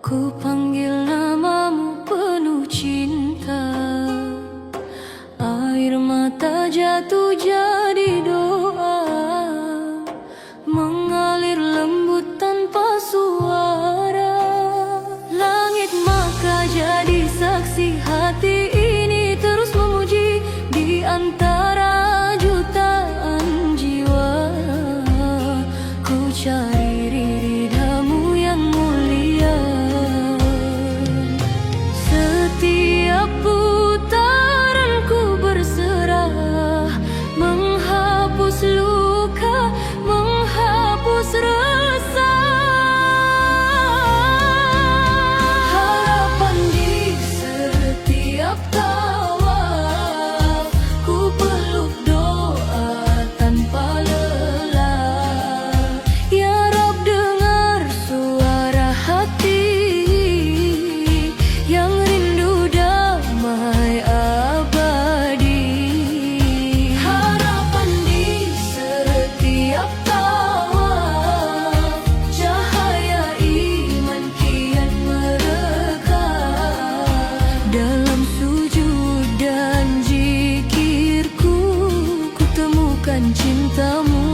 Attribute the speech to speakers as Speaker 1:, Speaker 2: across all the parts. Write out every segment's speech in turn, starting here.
Speaker 1: Ku panggil namamu penuh cinta, air mata jatuh jadi doa, mengalir lembut tanpa suara. Langit maka jadi saksi, hati ini terus memuji di antara jutaan jiwa. Ku cari ridhamu yang mulia, setiap putaranku berserah, menghapus luka, menghapus rasa. Harapan di setiap tawaf, ku peluk doa tanpa lelah. Ya Rob, dengar suara hati yang rindu damai abadi. Harapan di setiap tawaf, cahaya iman kian mereka. Dalam sujud dan zikirku, ku temukan cintamu.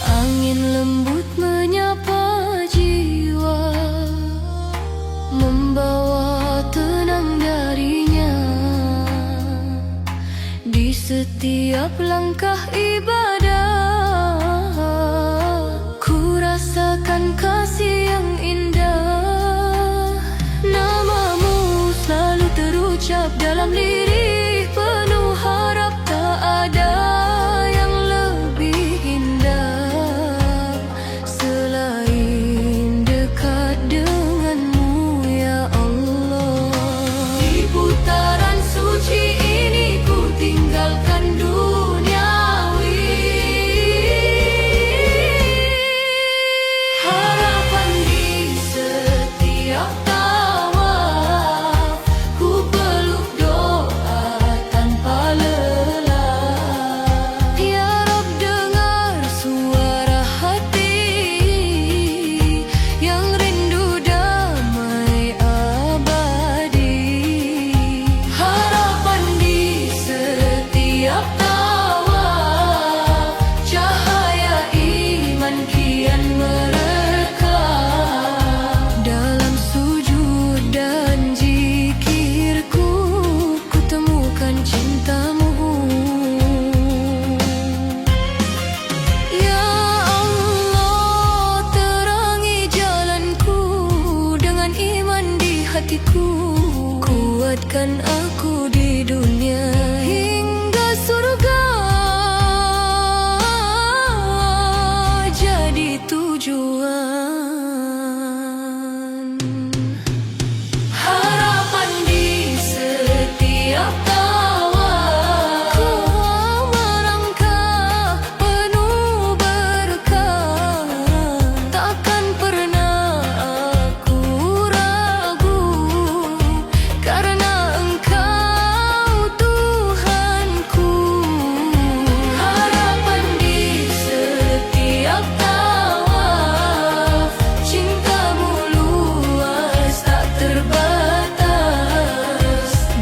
Speaker 1: Angin lembut menyapa jiwa, membawa tenang darinya. Di setiap langkah ibadah, ku rasakan kasih yang indah. Namamu selalu terucap dalam lirik penuh harap, tak ada yang lebih indah selain dekat denganmu, ya Allah. Di putaran suci ini ku tinggalkan duniawi. Harapan di setiap tawaf, ku peluk doa tanpa lelah. Ya Rob, dengar suara hati yang rindu damai abadi. Harapan di setiap tawaf, cahaya iman kian mereka. Dalam sujud dan zikirku, ku temukan cintamu. Ya Allah, terangi jalanku dengan iman di hatiku. Kuatkan aku di dunia hingga surga jadi tujuan. Harapan di setiap tawaf, ku melangkah penuh berkah. Takkan pernah aku ragu, karena Engkau Tuhanku. Harapan di setiap tawaf, cintamu luas tak terbatas.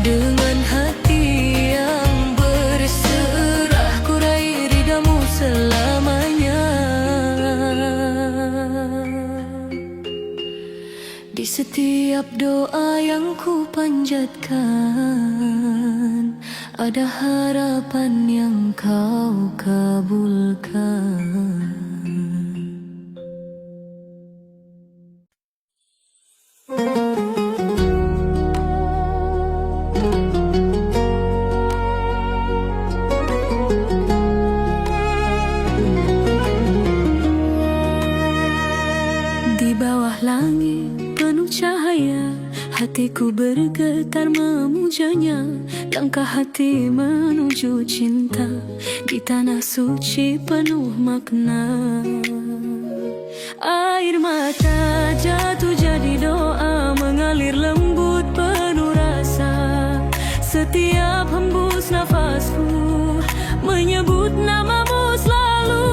Speaker 1: Dengan hati yang berserah, ku raih ridhamu selamanya. Di setiap doa yang ku panjatkan, ada harapan yang kau kabulkan. Di bawah langit penuh cahaya, hatiku bergetar memujanya. Langkah hati menuju cinta, di tanah suci penuh makna. Air mata jatuh jadi doa, mengalir lembut penuh rasa. Setiap hembus nafasku menyebut namamu selalu.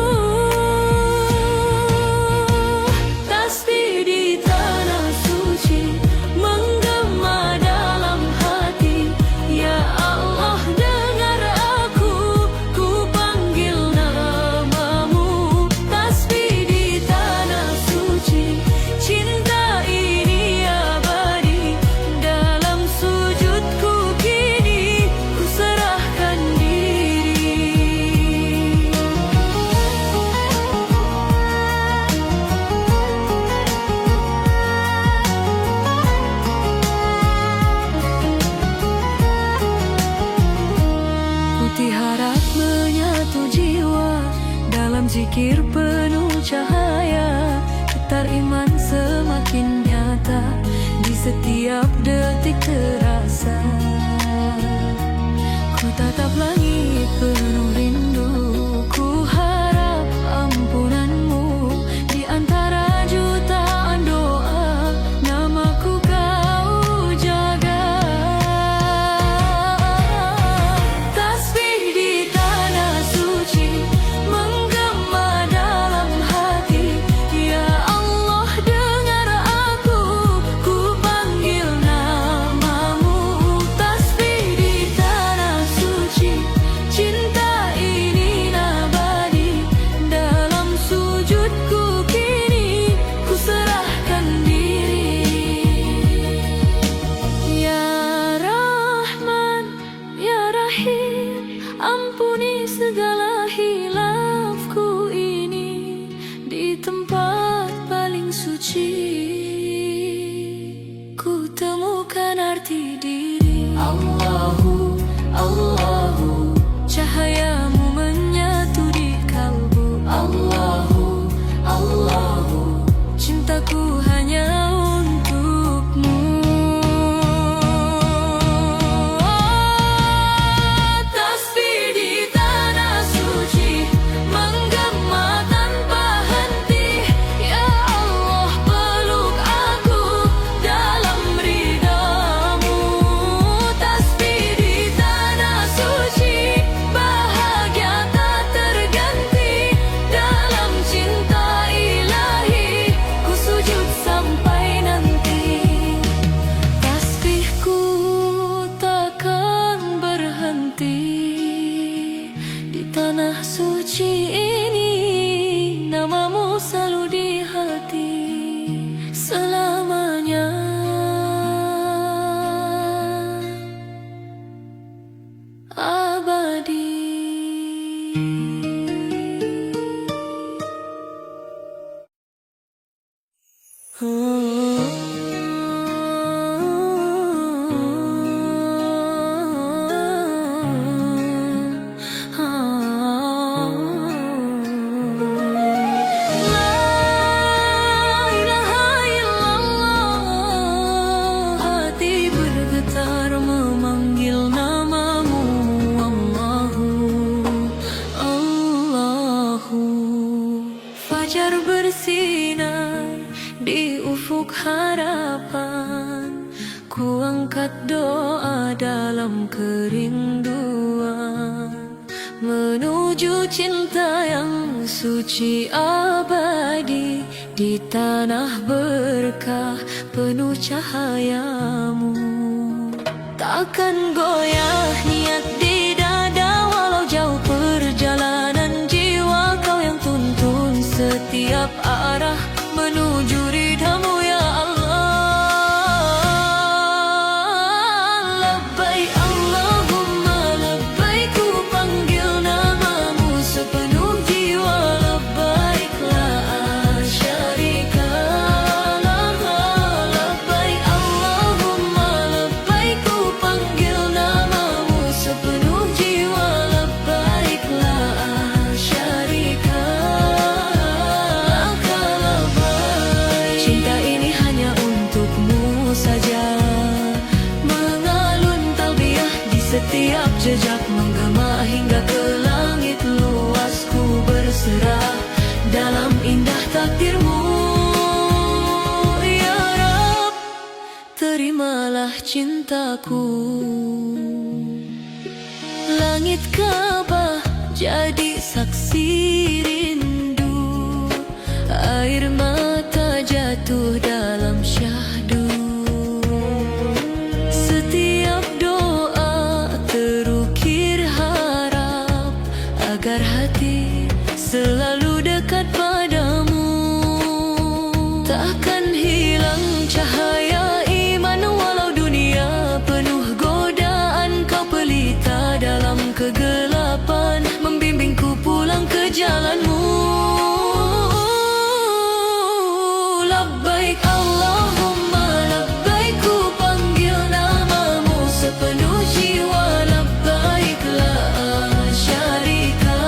Speaker 1: terukir penuh cahaya. Getar iman semakin nyata, di setiap detik terasa. Ku tatap langit penuh rindu, ku harap ampunanmu. Di antara jutaan doa, namaku kau jaga. Tasbih di tanah suci menggema dalam hati. Ya Allah, dengar aku, ku panggil namamu. Tasbih di tanah suci, cinta ini nabadi. Dalam sujudku kini, ku serahkan diri. Ya Rahman, Ya Rahim, ampuni segala hilafku ini. Di tempat paling suci, ku temukan arti diri. Allahu, Allahu, cahayamu menyatu di kalbu. Allahu, Allahu, cintaku hanya untukmu. Tasbih di tanah suci menggema tanpa henti. Ya Allah, peluk aku dalam ridhamu. Tasbih di tanah suci, bahagia tak terganti. Dalam cinta ilahi, ku sujud sampai nanti. Tasbihku takkan berhenti. Di tanah suci ini, namamu selalu di hati selamanya. Abadi. Hati bergetar memanggil namamu. Allahu, Allahu. Fajar bersinar di ufuk harapan, ku angkat doa dalam kerinduan, menuju cinta yang suci abadi. Di tanah berkah penuh cahayamu, takkan goyah niat di dada. Walau jauh perjalanan jiwa, kau yang tuntun setiap arah menuju ridhamu. Ya Allah, labbaik Allahumma labbaik, ku panggil namamu sepenuh jiwa. Labbaik la syarika laka. Labbaik Allahumma labbaik, ku panggil namamu sepenuh jiwa. Labbaik la syarika laka. Labbaik, cinta ini hanya untukmu saja. Mengalun talbiyah di setiap jejak, menggema hingga ke langit luas. Ku berserah dalam indah takdirmu. Ya Rab, terimalah cintaku. Langit Ka'bah jadi saksi rindu, air mata jatuh dalam syahdu. Setiap doa terukir harap, agar hati selalu dekat padamu. Takkan hilang cahaya iman, walau dunia penuh godaan. Kau pelita dalam kegelapan, membimbingku pulang ke jalanmu. Labbaik Allahumma labbaik, ku panggil namamu sepenuh jiwa. Labbaik la syarika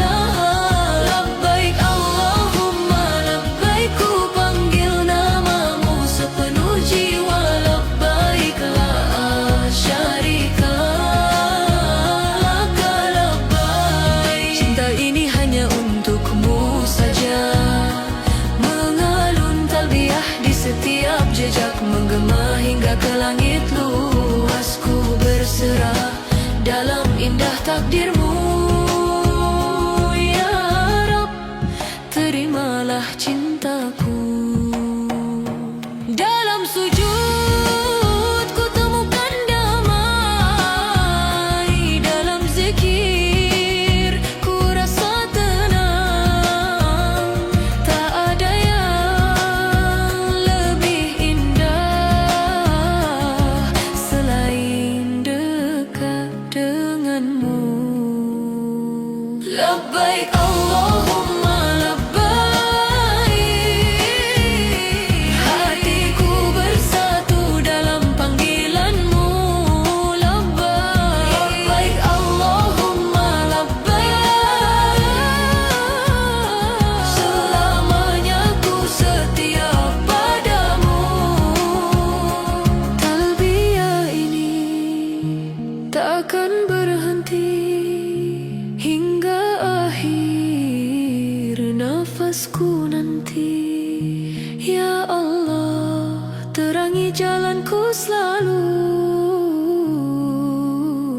Speaker 1: laha. limpah cintaku. Dalam sujud ku temukan damai, dalam zikir ku rasa tenang. Tak ada yang lebih indah selain dekat denganmu. Labbaik Allahumma labbaik, hatiku bersatu dalam panggilanmu. Labbaik, labbaik Allahumma labbaik, selamanya ku setia padamu. Talbiyah ini takkan berhenti hingga akhir nafasku nanti. Ya Allah, terangi jalanku selalu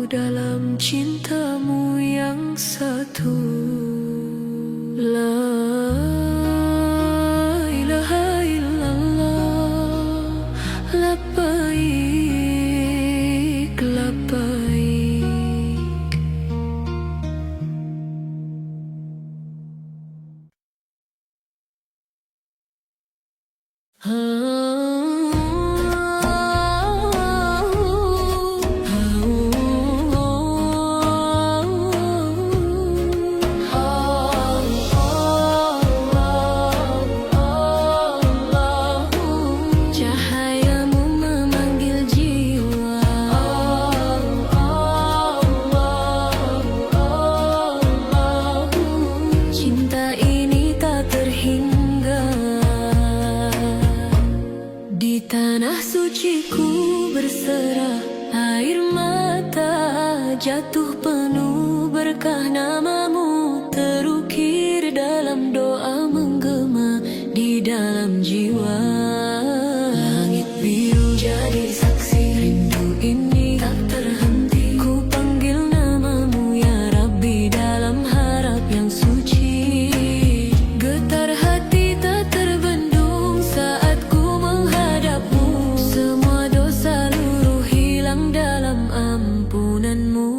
Speaker 1: dalam cintamu yang satu. La ilaha illallah, labbaik, labbaik. Cahayamu memanggil jiwa, cinta ini tak terhingga. Di tanah suciku berserah, air mata jatuh penuh berkah. Namamu terukir dalam doa menggema di dalam jiwa. Langit biru jadi saksi, rindu ini tak terhenti. Ku panggil namamu ya Rabbi dalam harap yang suci. Getar hati tak terbendung saat ku menghadapmu. Semua dosa luruh hilang dalam ampunanmu.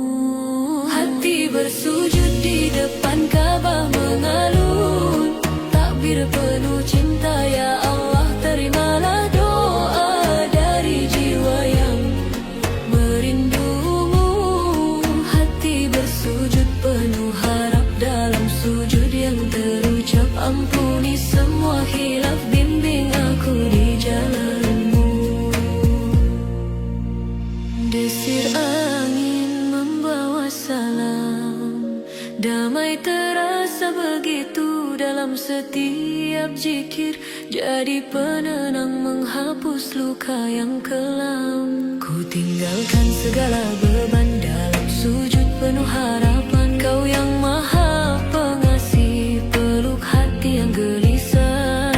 Speaker 1: Hati bersujud di depan Ka'bah mengalun takbir penuh cinta. Ya Allah, terimalah doa dari jiwa yang merindumu. Hati bersujud penuh harap dalam sujud yang terucap. Ampuni semua khilaf, bimbing aku di jalanmu. Desir angin membawa salam, damai terasa begitu dalam setiap zikir. Jadi penenang menghapus luka yang kelam. Ku tinggalkan segala beban dalam sujud penuh harapan. Kau yang maha pengasih, peluk hati yang gelisah.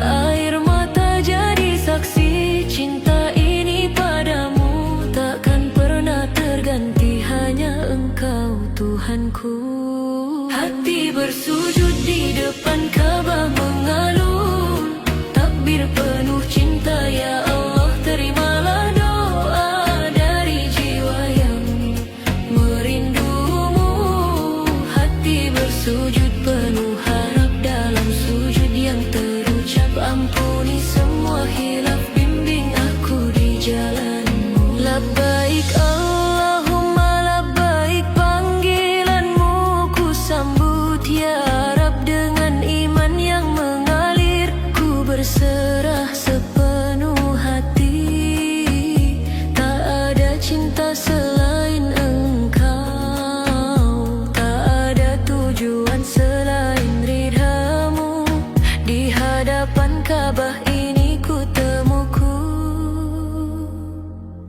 Speaker 1: Air mata jadi saksi, cinta ini padamu takkan pernah terganti. Hanya Engkau Tuhanku. Hati bersujud di depan Ka'bah mengalun takbir penuh cinta. Ya Allah, terimalah doa dari jiwa yang merindumu. Hati bersujud penuh harap dalam sujud yang terucap. Ampuni semua hilaf, bimbing aku di jalanmu. Labbaik Allahumma labbaik, panggilanmu ku sambut ya Rab dengan iman yang mengalir. Ku berserah sepenuh hati, tak ada cinta selain Engkau. Tak ada tujuan selain ridhamu. Di hadapan Ka'bah ini ku temuku.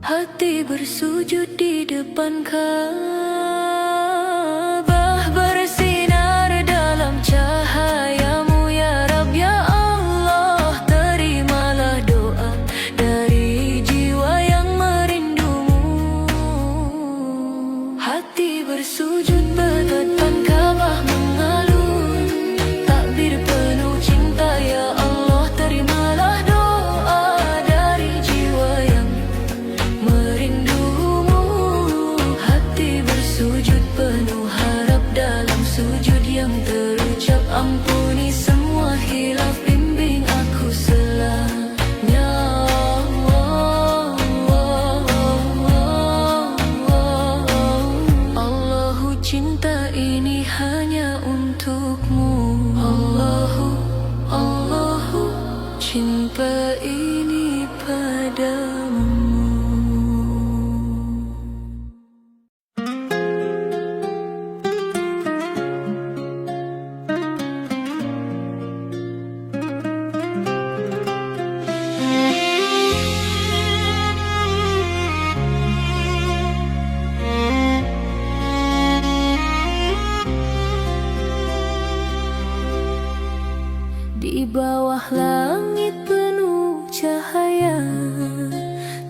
Speaker 1: Hati bersujud di depan Ka'bah bersinar dalam cahayamu. Ya Rab, ya Allah, terimalah doa dari jiwa yang merindumu. Hati bersujud di depan Ka'bah mengalun takbir penuh cinta. hilaf bimbing aku selanya. Allahu, cinta ini hanya untukmu. Allahu, cinta ini padamu. Di bawah langit penuh cahaya,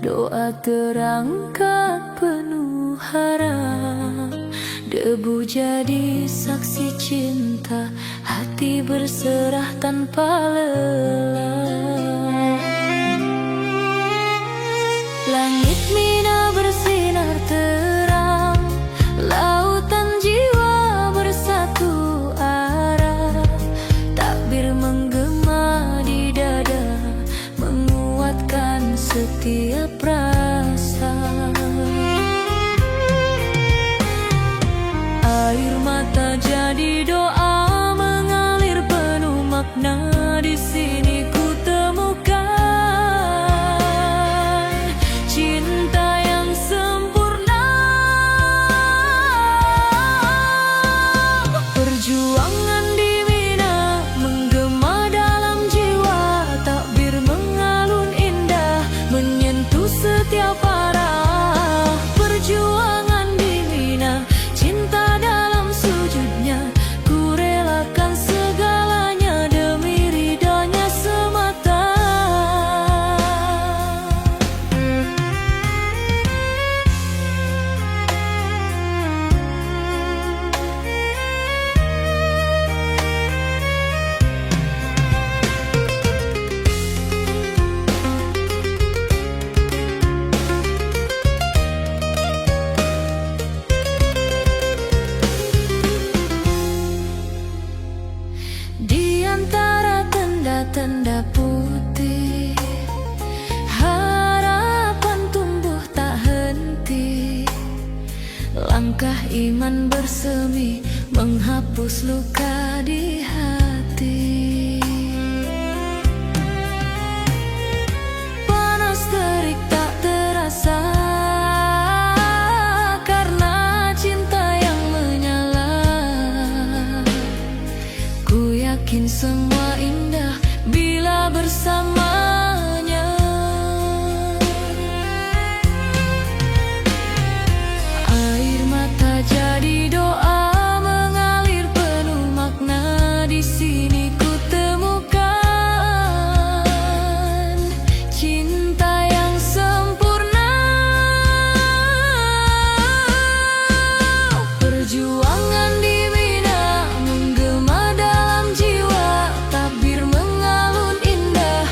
Speaker 1: doa terangkat penuh harap. Debu jadi saksi cinta, hati berserah tanpa lelah. Langit Mina bersinar terang, lautan jiwa bersatu arah. Takbir menggema di dada, menguatkan setiap rasa. Air mata jadi doa, mengalir penuh makna. Di sini ku temukan cinta yang sempurna. Perjuangan di Mina menggema dalam jiwa, takbir mengalun indah, menyentuh setiap arah. Perjuangan di Mina, cinta dalam sujudnya, ku relakan segalanya demi ridhonya semata. Di antara tenda-tenda putih, harapan tumbuh tak henti. Langkah iman bersemi, menghapus luka di hati. Panas terik tak terasa, karena cinta yang menyala. Ku yakin semua indah bila bersamanya. Air mata jadi doa, mengalir penuh makna. Di sini ku temukan cinta yang sempurna. Perjuangan di Mina menggema dalam jiwa, takbir mengalun indah,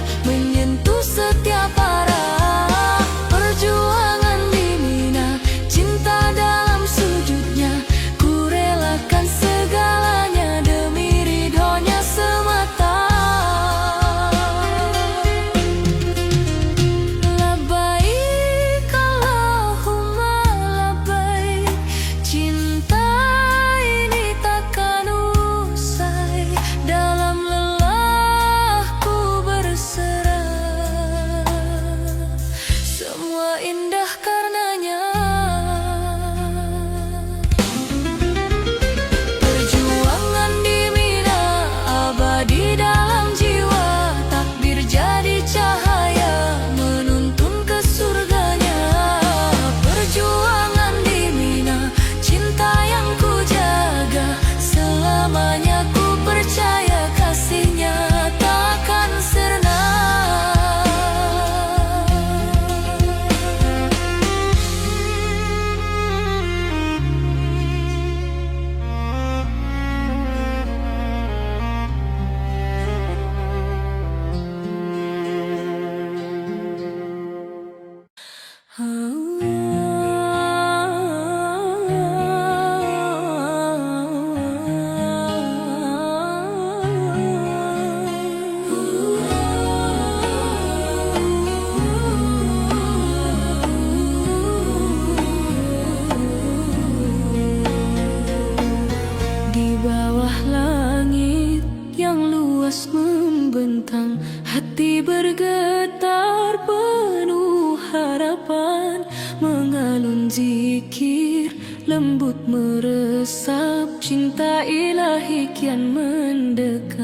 Speaker 1: luas membentang, hati bergetar penuh harapan, mengalun zikir lembut meresap, cinta ilahi kian mendekat.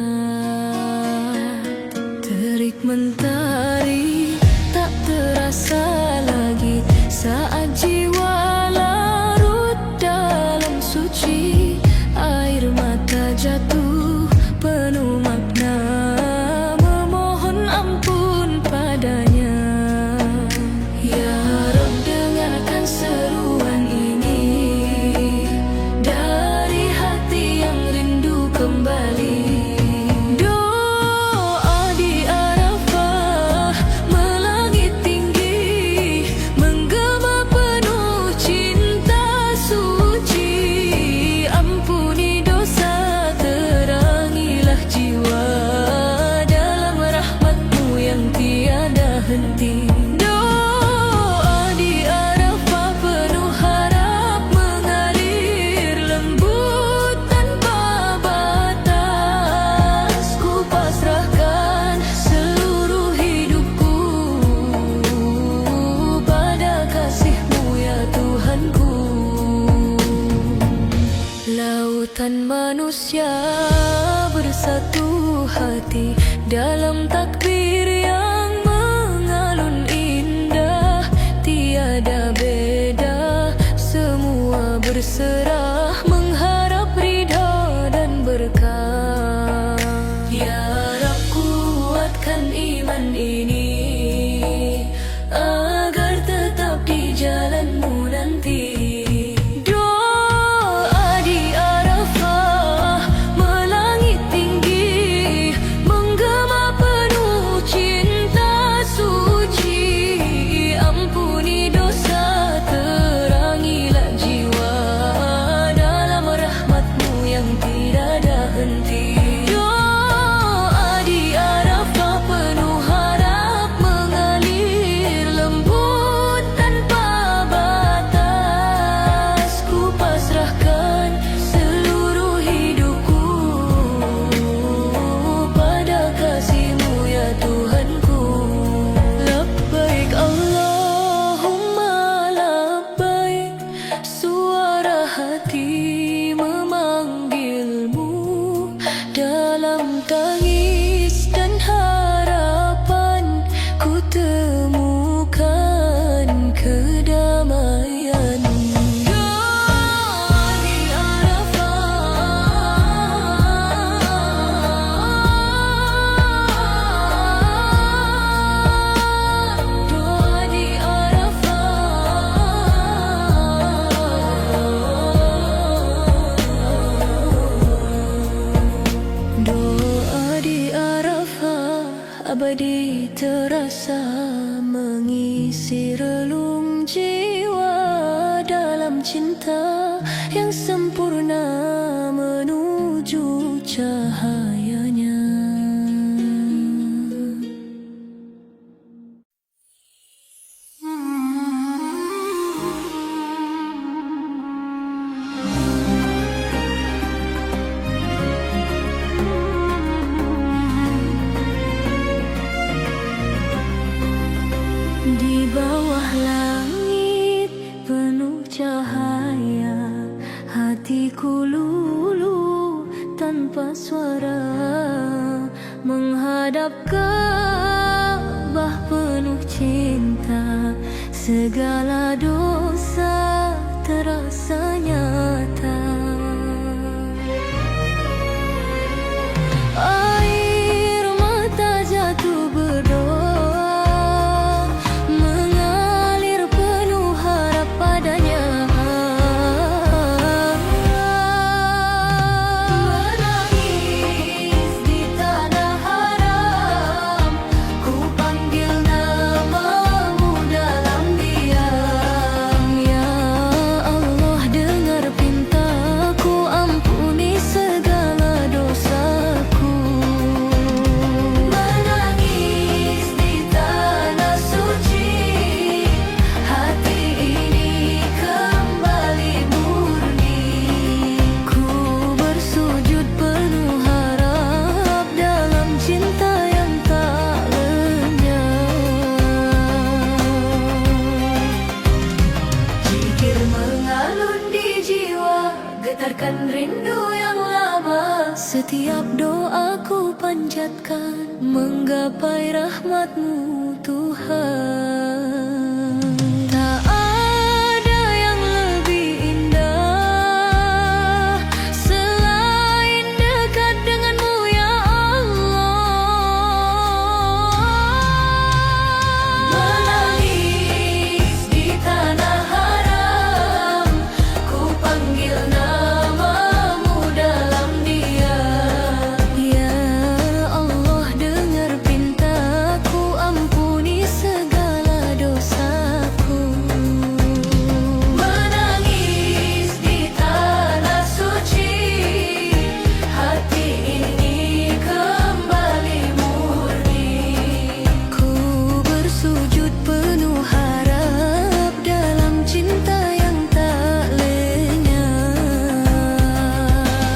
Speaker 1: Terik mentari tak terasa lagi saat jiwa larut dalam suci. Air mata jatuh penuh makna, memohon ampun padanya. Ya Rabb, dengarkan seruan ini dari hati yang rindu kembali. Doa di Arafah melangit tinggi, menggema penuh cinta suci. Ampuni dosa, terangilah jiwa dalam rahmat-Mu yang tiada henti. Doa di Arafah penuh harap mengalir lembut tanpa batas. Ku pasrahkan seluruh hidupku pada kasih-Mu ya Tuhanku. Lautan manusia bersatu hati dalam takbir yang mengalun indah. Tiada beda, semua berserah mengharap ridha dan berkah. Ya Rabb, kuatkan iman ini agar tetap di jalan-Mu nanti. Doa di Arafah melangit tinggi, menggema penuh cinta suci. Ampuni dosa, terangilah jiwa dalam rahmat-Mu yang tiada henti. Doa di Arafah penuh harap mengalir lembut tanpa batas. Ku pasrahkan seluruh hidupku pada kasih-Mu ya Tuhanku. Labbaik Allahumma labbaik, suara hati memanggil-Mu dalam tangis dan harapan. Ku temukan kedamaian. Doa di Arafah, doa di Arafah. Doa di Arafah abadi terasa, mengisi relung jiwa dalam cinta yang sempurna menuju cahayanya. Di bawah langit penuh cahaya, hatiku luluh tanpa suara, menghadap Ka'bah penuh cinta. Segala dosa terasa nyata. Air mata jatuh berdoa, mengalir penuh harap padanya. Menangis di tanah haram, ku panggil nama-Mu dalam diam. Ya Allah, dengar pinta panjatkan, menggapai rahmat-Mu Tuhan. Tak ada yang lebih indah selain dekat dengan-Mu ya Allah. Menangis di tanah haram, ku panggil nama-Mu dalam diam. Ya Allah, dengar pintaku, ampuni segala dosaku. Menangis di tanah suci, hati ini kembali murni. Ku bersujud penuh harap dalam cinta yang tak lenyap.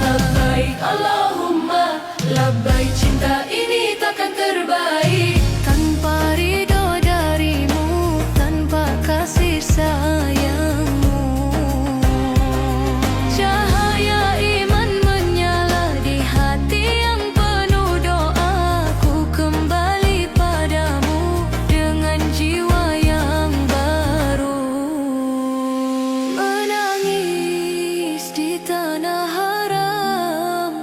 Speaker 1: Labbaik Allahumma labbaik, cinta ini takkan terbaik tanpa ridho dari-Mu, tanpa kasih sayang-Mu. Cahaya iman menyala di hati yang penuh doa, ku kembali padamu dengan jiwa yang baru. Menangis di tanah haram,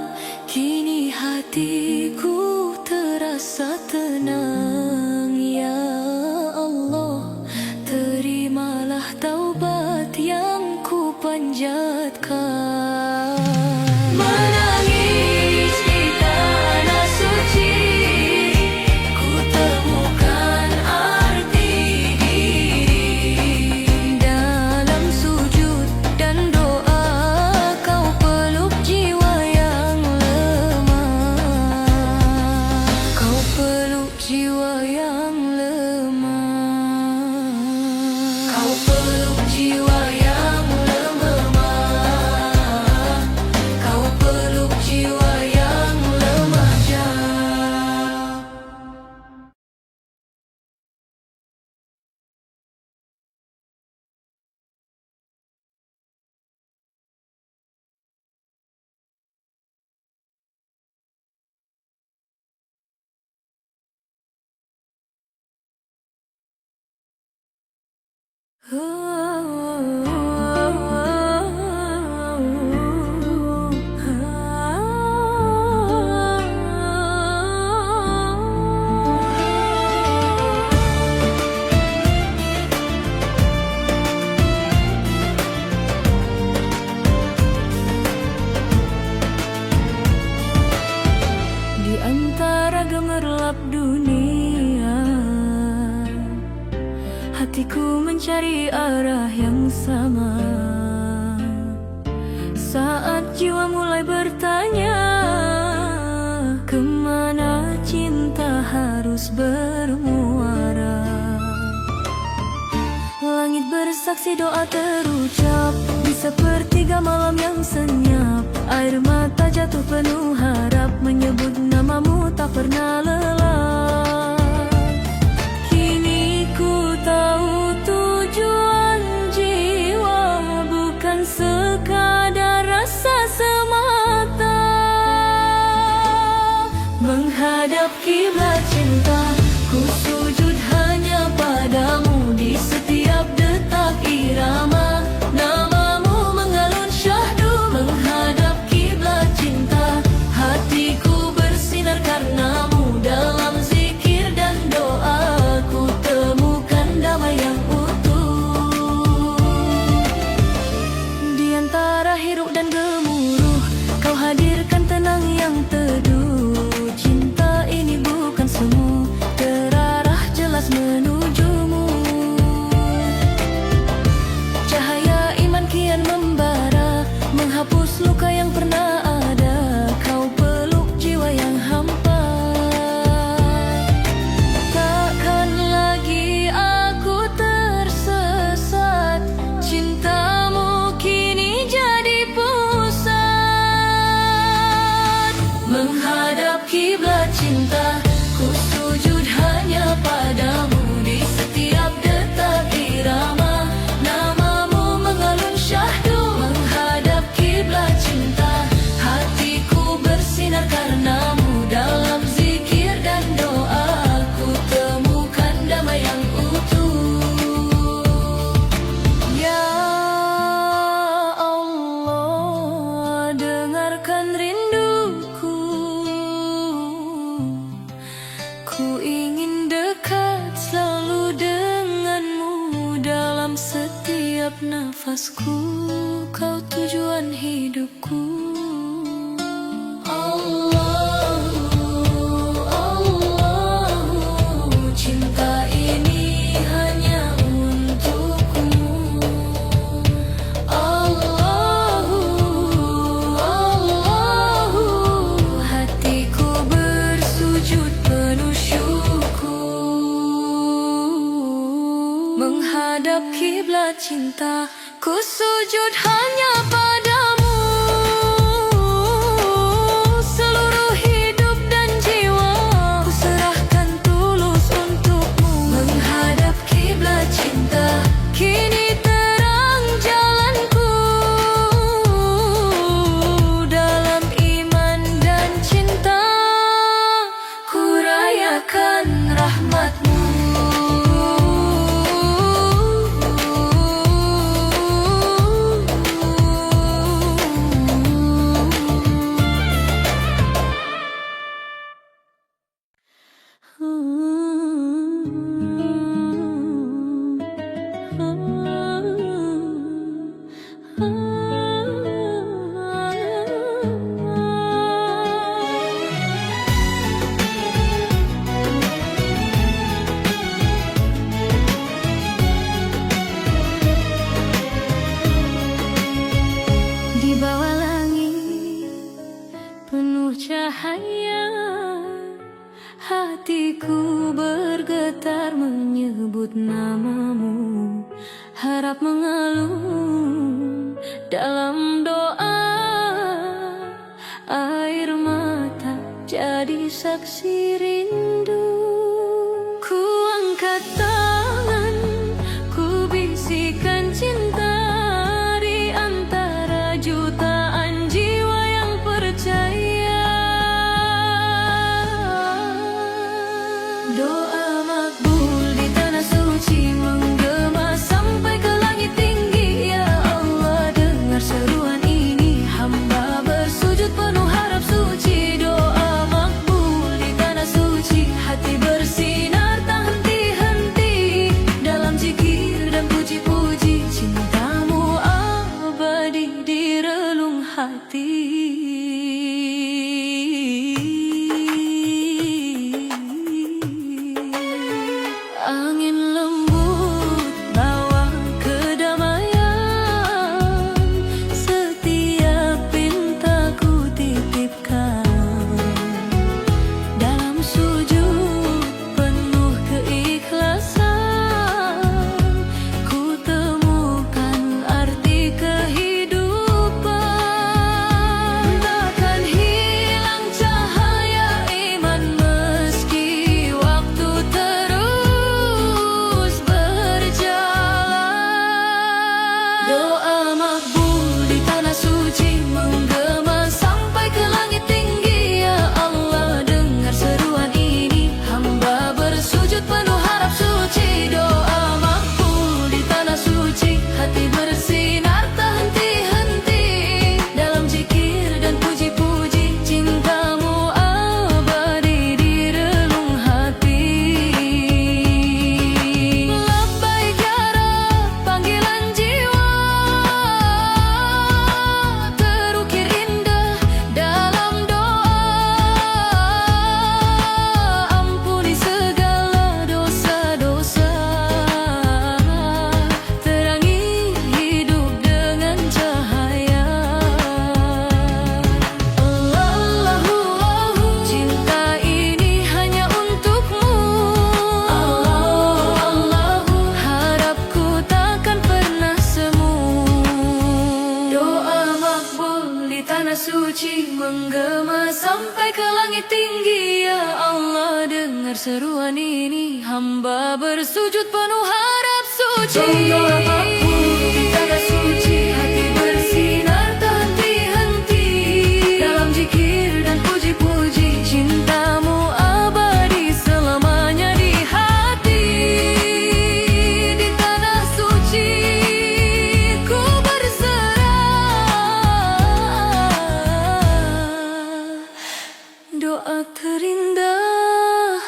Speaker 1: kini hatiku terasa tenang. Ya Allah, terimalah taubat yang ku panjatkan. Menangis di tanah suci, ku temukan arti diri. Dalam sujud dan doa, kau peluk jiwa yang lemah. Kau peluk jiwa yang lemah. Kau peluk jiwa yang lemah. Kau peluk jiwa yang lemah jauh. Di antara gemerlap dunia, hatiku mencari arah yang sama. Saat jiwa mulai bertanya, kemana cinta harus bermuara. Langit bersaksi, doa terucap di sepertiga malam yang senyap. Air mata jatuh penuh harap, menyebut nama-Mu tak pernah lelah. Kini ku tahu tujuan jiwa bukan sekadar rasa semata. Menghadap kiblat cinta, ku sujud hanya padamu. Di setiap detak irama, nama-Mu mengalun syahdu. Menghadap kiblat cinta, hatiku bersinar karena-Mu. Dalam zikir dan doa, ku temukan damai yang utuh. Di antara hiruk dan gemuruh, kau hadirkan tenang yang teduh. Cinta ini bukan semu, terarah jelas menuju-Mu. Cahaya iman kian membara, menghapus luka yang pernah ada. Kau peluk jiwa yang hampa. Takkan lagi aku tersesat, cinta-Mu kini jadi pusat. Menghadap kiblat cinta, ku sujud hanya padamu. Di setiap detak irama, nama-Mu mengalun syahdu. Menghadap kiblat cinta, hatiku bersinar karena-Mu. Dalam Ku ingin dekat selalu denganmu dalam setiap nafasku. Kau tujuan hidupku. Cinta ini hanya untukmu. Hatiku bersujud penuh syukur. Menghadap kiblat cinta, ku sujud hanya padamu. Seluruh hidup dan jiwa ku serahkan tulus untukmu. Menghadap kiblat cinta, kini terang jalanku. Dalam iman dan cinta, ku rayakan rahmatmu. Di bawah langit penuh cahaya, hatiku bergetar menyebut namamu. Harap mengalun dalam doa, air mata jadi saksi rindu. Ku angkat tangan, ku bisikan cinta di antara jutaan jiwa yang percaya. Doa makbul di tanah suci menggema sampai ke langit tinggi. Ya Allah, dengar seruan ini, hamba bersujud penuh harap suci. Doa makbul di tanah suci, hati bersinar tak henti-henti dalam zikir dan puji-puji. Cintamu abadi di relung hati. Angin lembut bawa kedamaian, setiap pintaku titipkan. Dalam sujud penuh keikhlasan, ku temukan arti kehidupan. Takkan hilang cahaya iman meski waktu terus berjalan. Doa makbul di tanah suci menggema sampai ke langit tinggi. Ya Allah, dengar seruan ini, hamba bersujud penuh harap suci. Doa makbul di tanah suci, hati bersinar tak henti-henti dalam zikir dan puji-puji. Cintamu abadi di relung hati. Labbaik ya Rabb, panggilan jiwa terukir indah dalam doa. Ampuni segala dosa-dosa, terangi hidup dengan cahaya. Allahu, cinta ini hanya untukmu. Allahu, harapku takkan pernah semu. Doa makbul di tanah suci menggema sampai ke langit tinggi. Ya Allah, dengar seruan ini, hamba bersujud penuh harap suci. Doa makbul di tanah suci, hati bersinar tak henti-henti dalam zikir dan puji-puji. Cintamu abadi selamanya di hati. Di tanah suci ku berserah. Doa terindah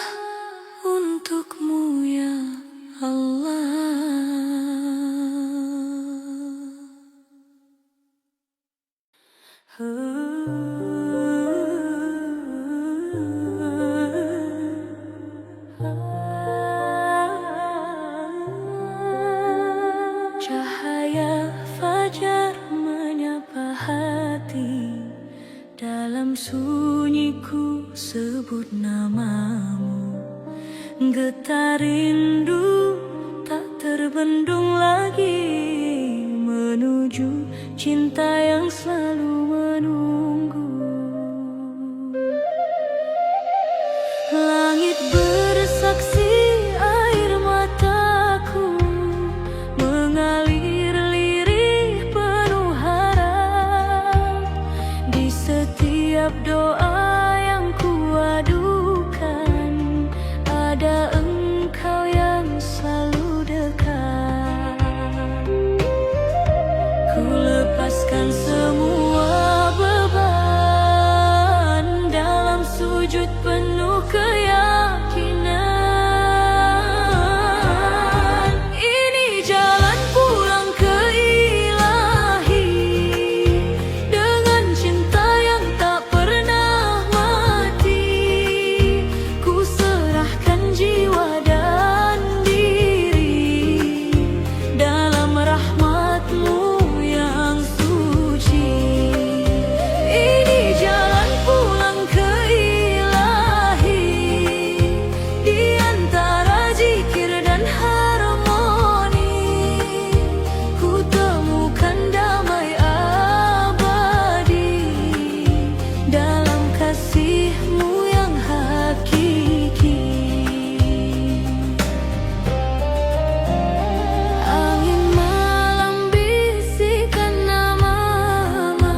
Speaker 1: sebut namamu. Getar rindu tak terbendung lagi, menuju cinta yang selalu menunggu. Langit bersaksi, air mataku mengalir lirih penuh harap. Di setiap doa yang kuadukan, ada Engkau yang selalu dekat. Ku lepaskan semua beban dalam sujud penuh keyakinan. Ini jalan pulang ke Ilahi, dengan cinta yang tak pernah mati. Ku serahkan jiwa dan diri dalam rahmat-Mu yang suci. Ini jalan pulang ke Ilahi, di antara zikir dan harmoni. Ku temukan damai abadi dalam kasih-Mu yang hakiki. Angin malam bisikan nama-Mu,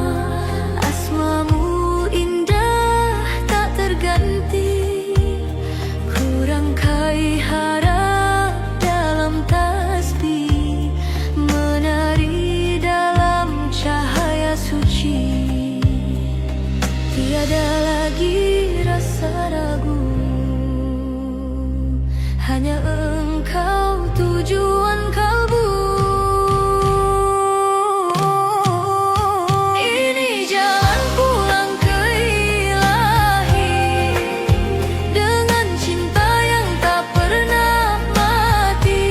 Speaker 1: asma-Mu indah tak terganti. Ku rangkai harap dalam tasbih, menari dalam cahaya suci. Tiada lagi rasa ragu, hanya Engkau tujuan kalbu. Ini jalan pulang ke Ilahi, dengan cinta yang tak pernah mati.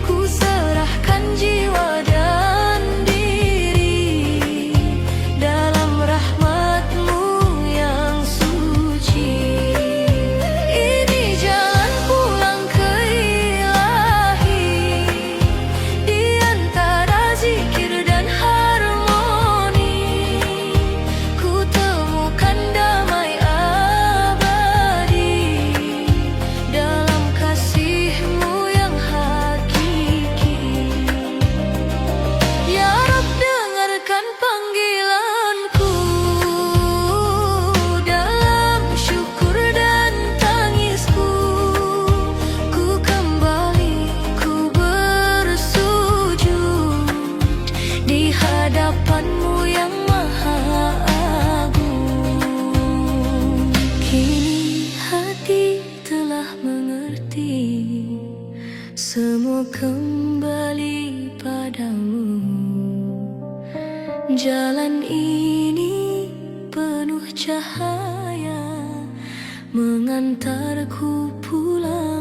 Speaker 1: Ku serahkan jiwa dan diri dalam rahmat-Mu yang suci. Ini jalan pulang ke Ilahi, di antara zikir dan harmoni. Ku temukan damai abadi dalam kasih-Mu yang hakiki. Ya Rab, dengarkan panggilanku dalam syukur dan tangisku. Ku kembali, ku bersujud di hadapan-Mu yang maha agung. Kini hati telah mengerti, semua kembali padamu. Jalan ini penuh cahaya, mengantarku pulang.